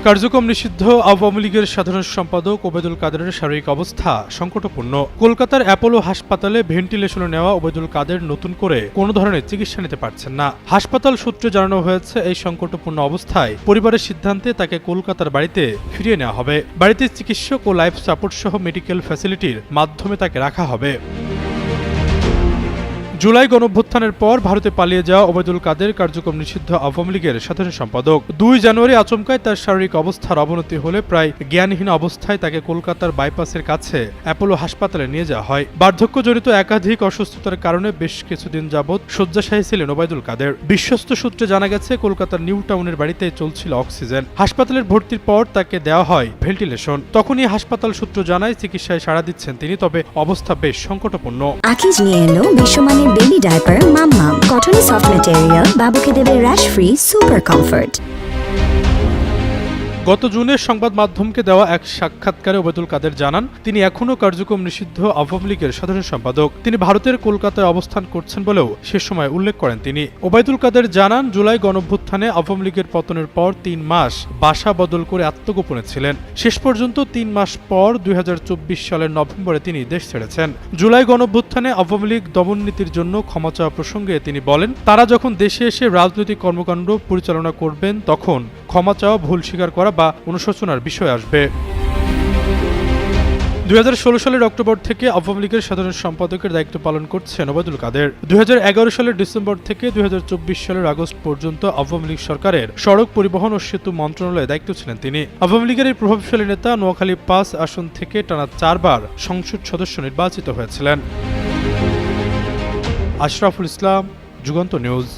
কার্যক্রম নিষিদ্ধ আওয়ামী লীগের সাধারণ সম্পাদক ওবায়দুল কাদেরের শারীরিক অবস্থা সংকটাপন্ন। কলকাতার অ্যাপোলো হাসপাতালে ভেন্টিলেশনে নেওয়া ওবায়দুল কাদের নতুন করে কোনো ধরনের চিকিৎসা নিতে পারছেন না। হাসপাতাল সূত্রে জানানো হয়েছে, এই সংকটাপন্ন অবস্থায় পরিবারের সিদ্ধান্তে তাকে কলকাতার বাড়িতে ফিরিয়ে নেওয়া হবে। বাড়িতে চিকিৎসক ও লাইফ সাপোর্ট সহ মেডিকেল ফ্যাসিলিটির মাধ্যমে তাকে রাখা হবে। জুলাই গণঅভ্যুত্থানের পর ভারতে পালিয়ে যাওয়া ওবায়দুল কাদের কার্যক্রম নিষিদ্ধ আওয়ামী লীগের সাধারণ সম্পাদক। 2 জানুয়ারি আচমকায় তার শারীরিক অবস্থার অবনতি হলে প্রায় জ্ঞানহীন অবস্থায় তাকে কলকাতার বাইপাসের কাছে অ্যাপোলো হাসপাতালে নিয়ে যাওয়া হয়। বার্ধক্যজনিত একাধিক অসুস্থতার কারণে বেশ কিছুদিন যাবৎ শয্যাশায়ী ছিলেন ওবায়দুল কাদের। বিশ্বস্ত সূত্রে জানা গেছে, কলকাতার নিউ টাউনের বাড়িতে চলছিল অক্সিজেন। হাসপাতালের ভর্তির পর তাকে দেওয়া হয় ভেন্টিলেশন। তখনই হাসপাতাল সূত্র জানায় চিকিৎসায় সাড়া দিচ্ছেন তিনি, তবে অবস্থা বেশ সংকটাপন্ন। আকিজ নিয়ে এলো বিশ্বমানের বেবি ডায়াপার মাম্মাম। কটনে সফট ম্যাটেরিয়াল, বাবুকে দেবে র্যাশ ফ্রি সুপার কমফর্ট। গত জুনে সংবাদ মাধ্যমকে দেওয়া এক সাক্ষাৎকারে ওবায়দুল কাদের জানান, তিনি এখনও কার্যক্রম নিষিদ্ধ আওয়ামী লীগের সাধারণ সম্পাদক। তিনি ভারতের কলকাতায় অবস্থান করছেন বলেও সে সময় উল্লেখ করেন তিনি। ওবায়দুল কাদের জানান, জুলাই গণঅভ্যুত্থানে আওয়ামী লীগের পতনের পর 3 মাস বাসা বদল করে আত্মগোপনে ছিলেন। শেষ পর্যন্ত 3 মাস পর 2024 সালের নভেম্বরে তিনি দেশ ছেড়েছেন। জুলাই গণঅভ্যুত্থানে আওয়ামী লীগ দমননীতির জন্য ক্ষমা চাওয়া প্রসঙ্গে তিনি বলেন, তারা যখন দেশে এসে রাজনৈতিক কর্মকাণ্ড পরিচালনা করবেন তখন ক্ষমা চাওয়া, ভুল স্বীকার করা বা অনুশোচনার বিষয় আসবে। 2016 সালের অক্টোবর থেকে আওয়ামী লীগের সাধারণ সম্পাদকের দায়িত্ব পালন করছেন ওবায়দুল কাদের। 2011 সালের ডিসেম্বর থেকে 2024 সালের আগস্ট পর্যন্ত আওয়ামী লীগ সরকারের সড়ক পরিবহন ও সেতু মন্ত্রণালয়ে দায়িত্ব ছিলেন তিনি। আওয়ামী লীগের এই প্রভাবশালী নেতা নোয়াখালী 5 আসন থেকে টানা 4 বার সংসদ সদস্য নির্বাচিত হয়েছিলেন। আশরাফুল ইসলাম, যুগান্ত নিউজ।